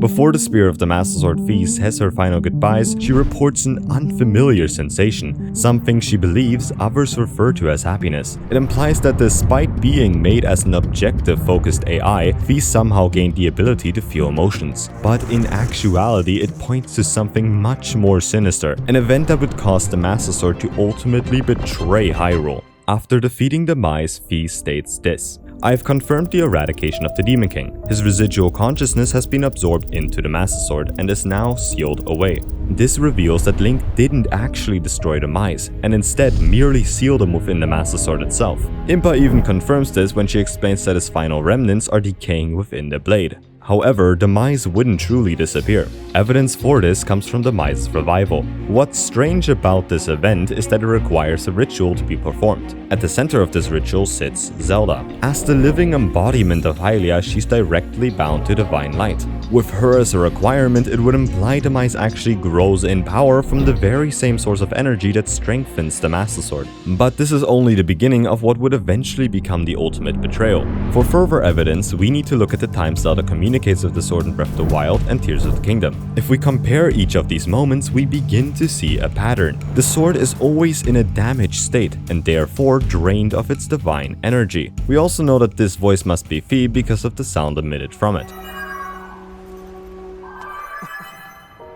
Before the Spear of the Master Sword Fi says her final goodbyes, she reports an unfamiliar sensation, something she believes others refer to as happiness. It implies that despite being made as an objective-focused AI, Fi somehow gained the ability to feel emotions. But in actuality, it points to something much more sinister, an event that would cause the Master Sword to ultimately betray Hyrule. After defeating Demise, Fi states this: "I've confirmed the eradication of the Demon King. His residual consciousness has been absorbed into the Master Sword and is now sealed away." This reveals that Link didn't actually destroy Demise, and instead merely sealed him within the Master Sword itself. Impa even confirms this when she explains that his final remnants are decaying within the blade. However, Demise wouldn't truly disappear. Evidence for this comes from Demise's revival. What's strange about this event is that it requires a ritual to be performed. At the center of this ritual sits Zelda. As the living embodiment of Hylia, she's directly bound to divine light. With her as a requirement, it would imply Demise actually grows in power from the very same source of energy that strengthens the Master Sword. But this is only the beginning of what would eventually become the ultimate betrayal. For further evidence, we need to look at the times Zelda communicates with the sword in Breath of the Wild and Tears of the Kingdom. If we compare each of these moments, we begin to see a pattern. The sword is always in a damaged state, and therefore drained of its divine energy. We also know that this voice must be Fi because of the sound emitted from it.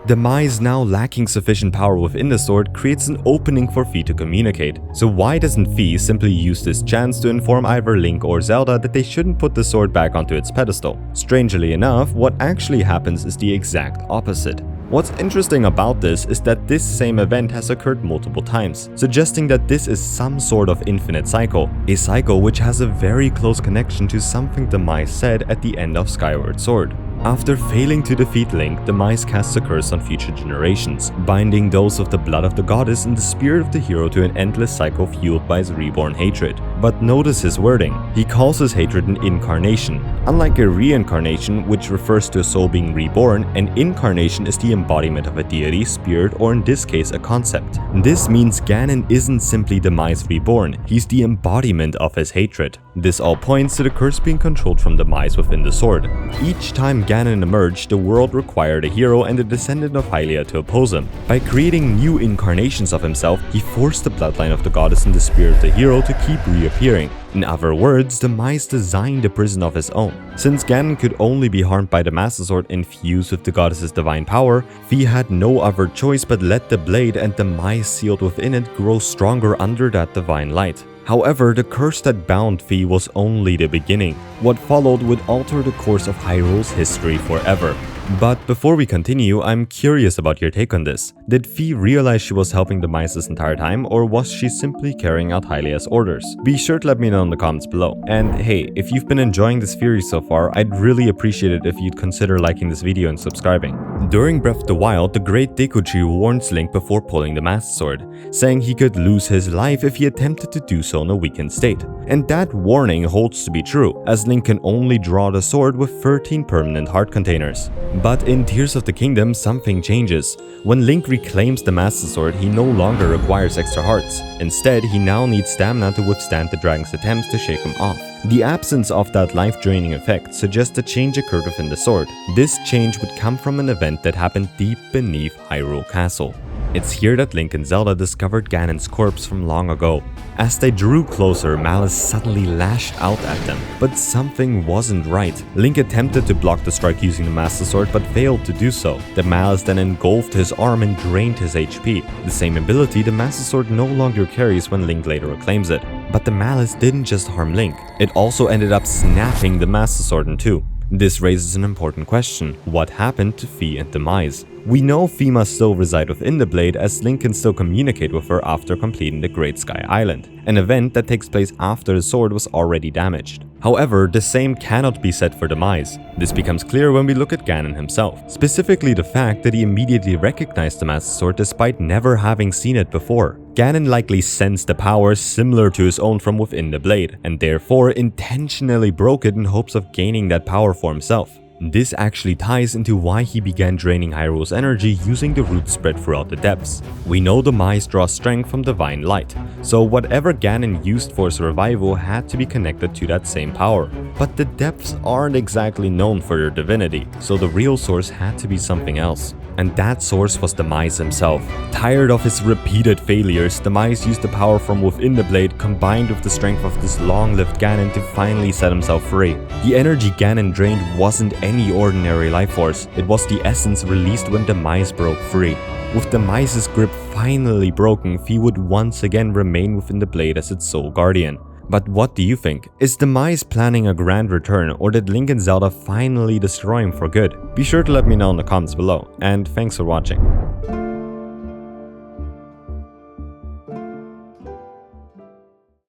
Demise, now lacking sufficient power within the sword, creates an opening for Fi to communicate. So why doesn't Fi simply use this chance to inform either Link or Zelda that they shouldn't put the sword back onto its pedestal? Strangely enough, what actually happens is the exact opposite. What's interesting about this is that this same event has occurred multiple times, suggesting that this is some sort of infinite cycle, a cycle which has a very close connection to something Demise said at the end of Skyward Sword. After failing to defeat Link, Demise casts a curse on future generations, binding those of the blood of the goddess and the spirit of the hero to an endless cycle fueled by his reborn hatred. But notice his wording. He calls his hatred an incarnation. Unlike a reincarnation, which refers to a soul being reborn, an incarnation is the embodiment of a deity, spirit, or in this case a concept. This means Ganon isn't simply Demise reborn, he's the embodiment of his hatred. This all points to the curse being controlled from Demise within the sword. Each time Ganon emerged, the world required a hero and a descendant of Hylia to oppose him. By creating new incarnations of himself, he forced the bloodline of the goddess and the spirit of the hero to keep reappearing. In other words, Demise designed a prison of his own. Since Ganon could only be harmed by the Master Sword infused with the goddess's divine power, Fi had no other choice but let the blade and Demise sealed within it grow stronger under that divine light. However, the curse that bound Fi was only the beginning. What followed would alter the course of Hyrule's history forever. But before we continue, I'm curious about your take on this. Did Fi realize she was helping Demise this entire time, or was she simply carrying out Hylia's orders? Be sure to let me know in the comments below. And hey, if you've been enjoying this series so far, I'd really appreciate it if you'd consider liking this video and subscribing. During Breath of the Wild, the Great Deku warns Link before pulling the Master Sword, saying he could lose his life if he attempted to do so in a weakened state. And that warning holds to be true, as Link can only draw the sword with 13 permanent heart containers. But in Tears of the Kingdom, something changes. When Link reclaims the Master Sword, he no longer requires extra hearts. Instead, he now needs stamina to withstand the dragon's attempts to shake him off. The absence of that life-draining effect suggests a change occurred within the sword. This change would come from an event that happened deep beneath Hyrule Castle. It's here that Link and Zelda discovered Ganon's corpse from long ago. As they drew closer, Malice suddenly lashed out at them, but something wasn't right. Link attempted to block the strike using the Master Sword, but failed to do so. The Malice then engulfed his arm and drained his HP, the same ability the Master Sword no longer carries when Link later reclaims it. But the Malice didn't just harm Link, it also ended up snapping the Master Sword in two. This raises an important question: what happened to Fi and Demise? We know Fi must still reside within the blade, as Link can still communicate with her after completing the Great Sky Island, an event that takes place after the sword was already damaged. However, the same cannot be said for Demise. This becomes clear when we look at Ganon himself, specifically the fact that he immediately recognized the Master Sword despite never having seen it before. Ganon likely sensed the power similar to his own from within the blade, and therefore intentionally broke it in hopes of gaining that power for himself. This actually ties into why he began draining Hyrule's energy using the roots spread throughout the depths. We know Demise draws strength from divine light, so whatever Ganon used for survival had to be connected to that same power. But the depths aren't exactly known for their divinity, so the real source had to be something else. And that source was Demise himself. Tired of his repeated failures, Demise used the power from within the blade combined with the strength of this long-lived Ganon to finally set himself free. The energy Ganon drained wasn't any ordinary life force, it was the essence released when Demise broke free. With Demise's grip finally broken, he would once again remain within the blade as its sole guardian. But what do you think? Is Demise planning a grand return, or did Link and Zelda finally destroy him for good? Be sure to let me know in the comments below, and thanks for watching.